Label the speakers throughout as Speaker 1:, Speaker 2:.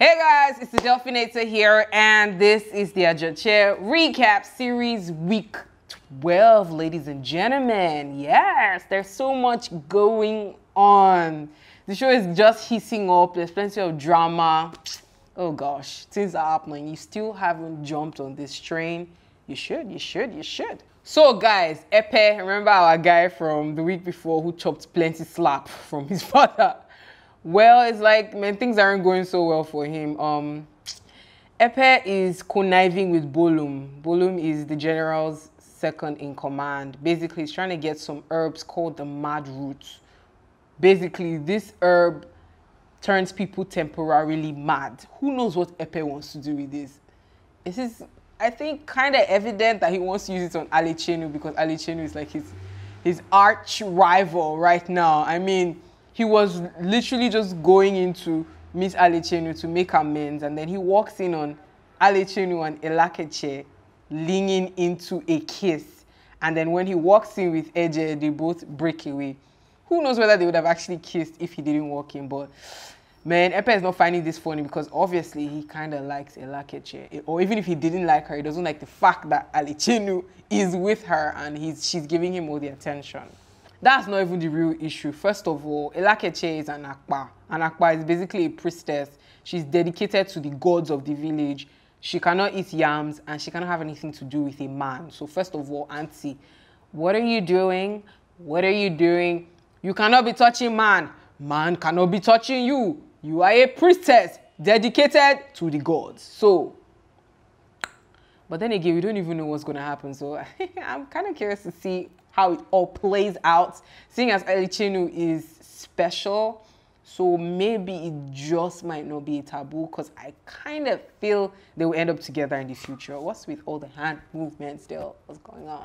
Speaker 1: Hey guys, it's the Delphinator here, and this is the Ajoche recap series week 12, ladies and gentlemen. Yes, there's so much going on. The show is just heating up. There's plenty of drama. Oh gosh, things are happening. You still haven't jumped on this train. You should. So guys, Epe, remember our guy from the week before who chopped plenty slap from his father? Well, it's like, man, things aren't going so well for him. Epe is conniving with Bolum. Bolum is the general's second in command. Basically, he's trying to get some herbs called the mad root. Basically, this herb turns people temporarily mad. Who knows what Epe wants to do with this? This is, I think, kind of evident that he wants to use it on Alechenu because Alechenu is like his arch rival right now. I mean, he was literally just going into Miss Alechenu to make amends, and then he walks in on Alechenu and Elakeche leaning into a kiss. And then when he walks in with Eje, they both break away. Who knows whether they would have actually kissed if he didn't walk in, but man, Epe is not finding this funny because obviously he kind of likes Elakeche. Or even if he didn't like her, he doesn't like the fact that Alechenu is with her and she's giving him all the attention. That's not even the real issue. First of all, Elakeche is an Akpa. An Akpa is basically a priestess. She's dedicated to the gods of the village. She cannot eat yams and she cannot have anything to do with a man. So first of all, Auntie, what are you doing? What are you doing? You cannot be touching man. Man cannot be touching you. You are a priestess dedicated to the gods. So, but then again, we don't even know what's going to happen. So I'm kind of curious to see how it all plays out, seeing as Alechenu is special. So maybe it just might not be a taboo because I kind of feel they will end up together in the future. What's with all the hand movements still? What's going on?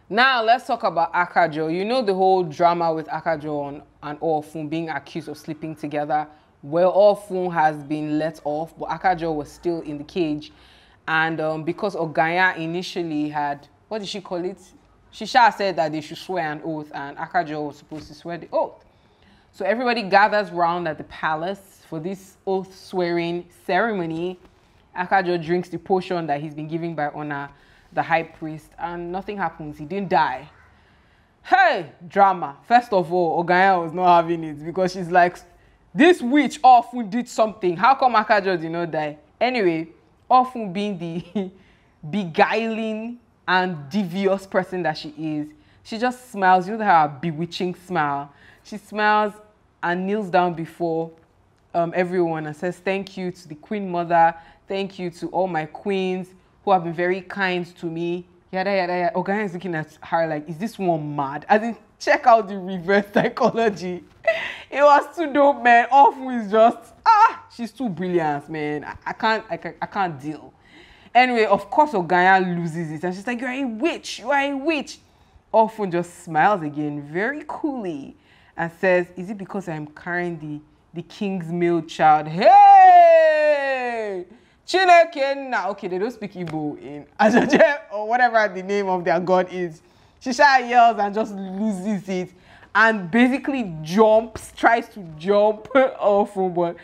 Speaker 1: Now let's talk about Akajo. You know the whole drama with Akajo and Orfun being accused of sleeping together. Well, Orfun has been let off, but Akajo was still in the cage. And because Ogaya initially had, what did she call it? Shisha said that they should swear an oath, and Akajo was supposed to swear the oath. So everybody gathers round at the palace for this oath swearing ceremony. Akajo drinks the potion that he's been given by Ona, the high priest, and nothing happens. He didn't die. Hey, drama. First of all, Ogaya was not having it because she's like, this witch Orfun did something. How come Akajo did not die? Anyway, Orfun being the beguiling and devious person that she is, she just smiles. You know her bewitching smile. She smiles and kneels down before everyone and says thank you to the Queen Mother, thank you to all my queens who have been very kind to me. Yada yada yada. Ogaya is looking at her like, is this one mad? As in, check out the reverse psychology. It was too dope, man. Orfun is just she's too brilliant, man. I can't deal. Anyway, of course, Ogaya loses it. And she's like, you are a witch. You are a witch. Orfun just smiles again very coolly and says, is it because I'm carrying the king's male child? Hey! Chineke now. Okay, they don't speak Igbo in Ajoche or whatever the name of their god is. Shisha yells and just loses it. And basically tries to jump Orfun, but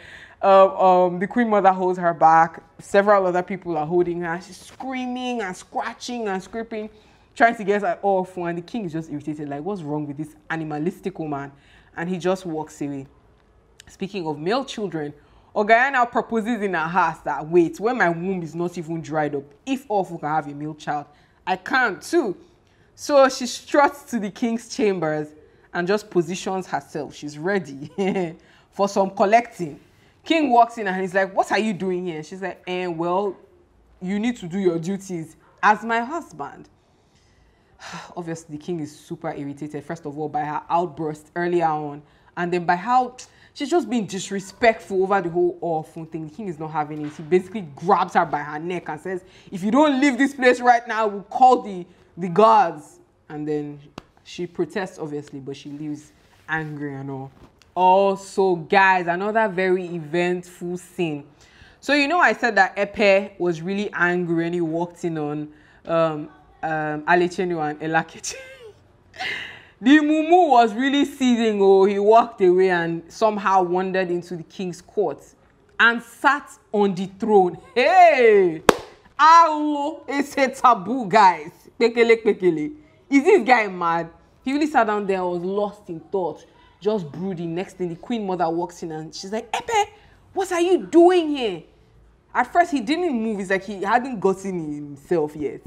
Speaker 1: the Queen Mother holds her back. Several other people are holding her. She's screaming and scratching and scraping, trying to get her off. And the king is just irritated, like, what's wrong with this animalistic woman? And he just walks away. Speaking of male children, Ogaya now proposes in her heart that, wait, when my womb is not even dried up, if Orfun can have a male child, I can too. So she struts to the king's chambers and just positions herself. She's ready for some collecting. King walks in and he's like, what are you doing here? She's like, well, you need to do your duties as my husband. Obviously, the king is super irritated, first of all, by her outburst earlier on, and then by how she's just being disrespectful over the whole Orfun thing. The king is not having it. He basically grabs her by her neck and says, if you don't leave this place right now, we'll call the guards. And then she protests, obviously, but she leaves angry and all. Also, guys, another very eventful scene. So, you know, I said that Epe was really angry when he walked in on Alechenu and Elakeche. The mumu was really seething. Oh, he walked away and somehow wandered into the king's court. and sat on the throne. Hey! Hello, it's a taboo, guys. Pekele, pekele. Is this guy mad? He really sat down there and was lost in thought, just brooding. Next thing, the queen mother walks in and she's like, Epe, what are you doing here? At first, he didn't move. It's like he hadn't gotten himself yet.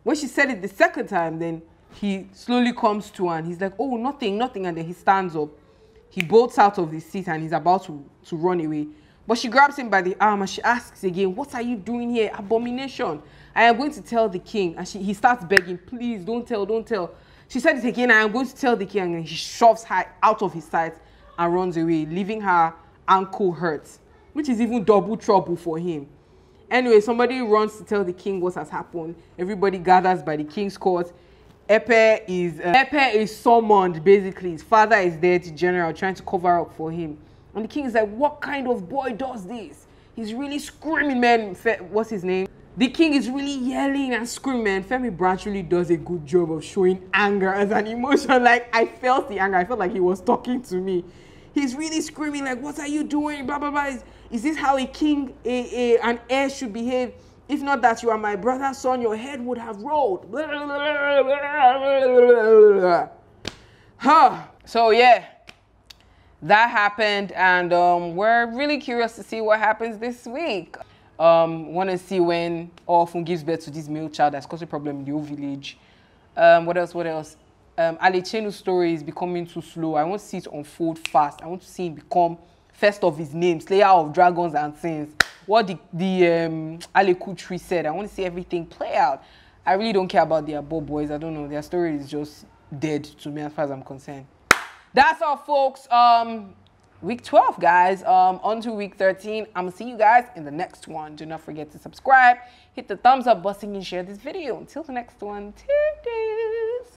Speaker 1: When she said it the second time, then he slowly comes to her and he's like, oh, nothing, nothing. And then he stands up. He bolts out of the seat and he's about to run away. But she grabs him by the arm and she asks again, what are you doing here? Abomination. I am going to tell the king. And he starts begging, please, don't tell, don't tell. She said it again, I am going to tell the king. And then he shoves her out of his sight and runs away, leaving her ankle hurt, which is even double trouble for him. Anyway, somebody runs to tell the king what has happened. Everybody gathers by the king's court. Epe is summoned, basically. His father is there, the general, trying to cover up for him. And the king is like, what kind of boy does this? He's really screaming, man. What's his name? The king is really yelling and screaming, man. Femi Branch really does a good job of showing anger as an emotion. Like, I felt the anger. I felt like he was talking to me. He's really screaming, like, what are you doing? Blah, blah, blah. Is this how a king, an heir should behave? If not that you are my brother's son, your head would have rolled. Huh. So, yeah. That happened, and we're really curious to see what happens this week. Want to see when Orphan gives birth to this male child that's causing a problem in the whole village. What else? Alechenu's story is becoming too slow. I want to see it unfold fast. I want to see him become first of his name, slayer of dragons and sins. What the Aleku tree said. I want to see everything play out. I really don't care about their boys. I don't know. Their story is just dead to me as far as I'm concerned. That's all, folks. Week 12, guys. On to week 13. I'm gonna see you guys in the next one. Do not forget to subscribe, hit the thumbs up button, and share this video. Until the next one, today.